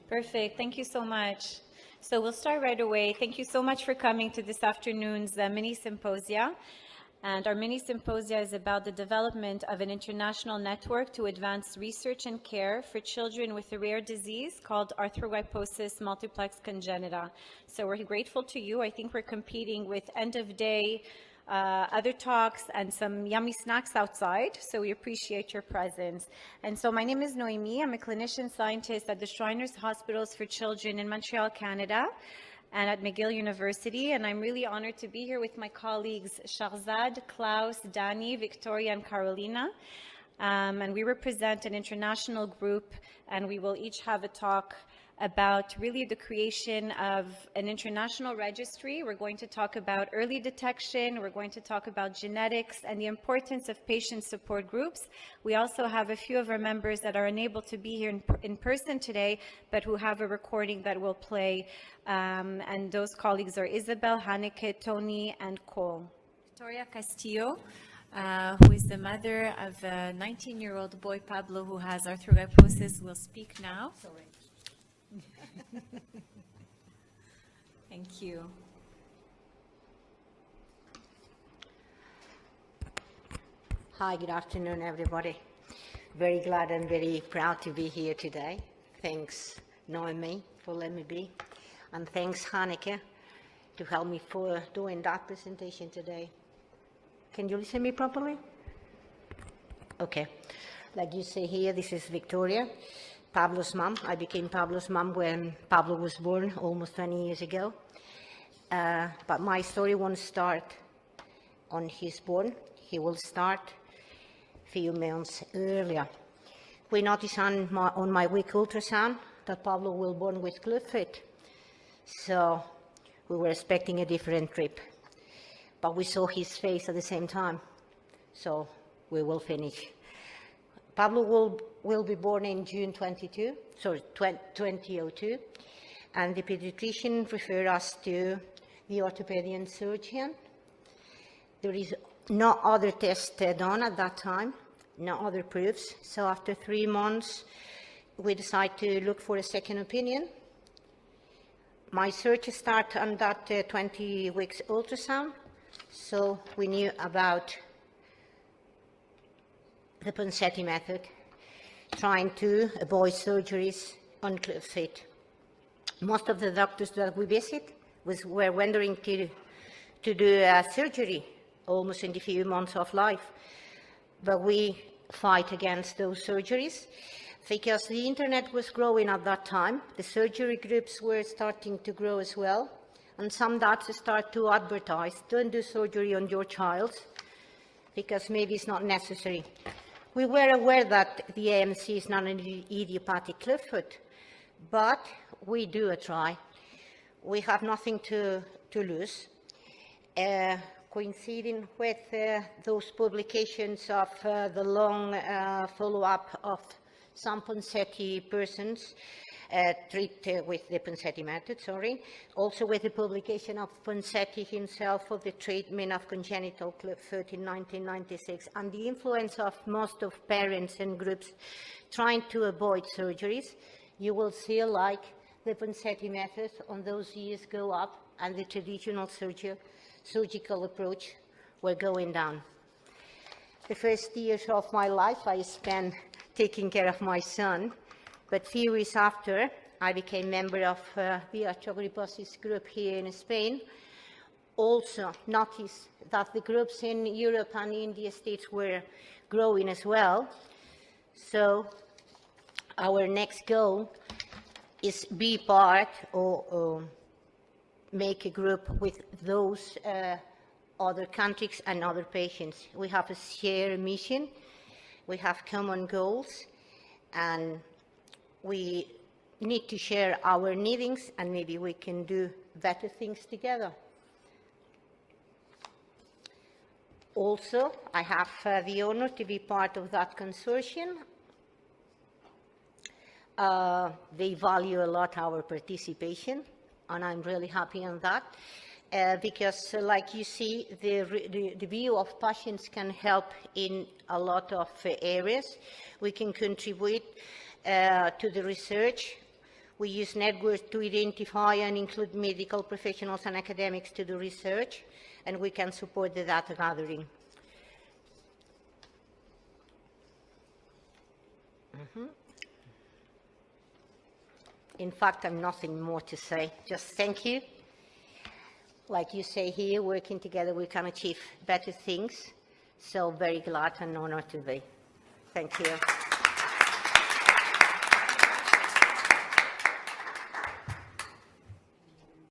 Perfect. Thank you so much. So we'll start right away. Thank you so much for coming to this afternoon's mini symposia. And our mini symposia is about the development of an international network to advance research and care for children with a rare disease called arthrogryposis multiplex congenita. So we're grateful to you. I think we're competing with end of day, other talks, and some yummy snacks outside, so we appreciate your presence. And so my name is Noemi. I'm a clinician scientist at the Shriners Hospitals for Children in Montreal, Canada, and at McGill University, and I'm really honored to be here with my colleagues Shahzad, Klaus, Dani, Victoria, and Carolina. And we represent an international group, and we will each have a talk about really the creation of an international registry. We're going to talk about early detection, we're going to talk about genetics and the importance of patient support groups. We also have a few of our members that are unable to be here in person today, but who have a recording that will play. And those colleagues are Isabel, Hanneke, Tony, and Cole. Victoria Castillo, who is the mother of a 19-year-old boy, Pablo, who has arthrogryposis, will speak now. Sorry. Thank you. Hi, good afternoon, everybody. Very glad and very proud to be here today. Thanks, Noemi, for letting me be. And thanks, Hanneke, to help me for doing that presentation today. Can you listen to me properly? Okay. Like you see here, this is Victoria, Pablo's mom. I became Pablo's mom when Pablo was born almost 20 years ago. But my story won't start on his born. He will start a few months earlier. We noticed on my week ultrasound that Pablo will born with clubfoot. So we were expecting a different trip. But we saw his face at the same time. So we will finish. Pablo will be born in June 2002, and the pediatrician referred us to the orthopedic surgeon. There is no other test done at that time, no other proofs. So after 3 months, we decided to look for a second opinion. My search started on that 20 weeks ultrasound, so we knew about the Ponseti method, trying to avoid surgeries on clubfoot. Most of the doctors that we visit were wondering to do a surgery almost in the few months of life. But we fight against those surgeries because the internet was growing at that time. The surgery groups were starting to grow as well. And some doctors start to advertise, don't do surgery on your child because maybe it's not necessary. We were aware that the AMC is not an idiopathic clubfoot, but we do a try. We have nothing to lose. Coinciding with those publications of the long follow-up of some Ponseti persons treated with the Ponseti method, also with the publication of Ponseti himself for the treatment of congenital clubfoot in 1996, and the influence of most of parents and groups trying to avoid surgeries, you will see like the Ponseti method on those years go up and the traditional surgical approach were going down. The first years of my life I spent taking care of my son, but few years after, I became member of the arthrogryposis group here in Spain. Also noticed that the groups in Europe and in the States were growing as well. So our next goal is be part or make a group with those other countries and other patients. We have a shared mission, we have common goals, and we need to share our needs, and maybe we can do better things together. Also, I have the honor to be part of that consortium. They value a lot our participation, and I'm really happy on that. Because, like you see, the view of patients can help in a lot of areas. We can contribute to the research. We use networks to identify and include medical professionals and academics to do research, and we can support the data gathering. In fact, I'm nothing more to say, just thank you. Like you say here, working together we can achieve better things, so very glad and honored to be. Thank you.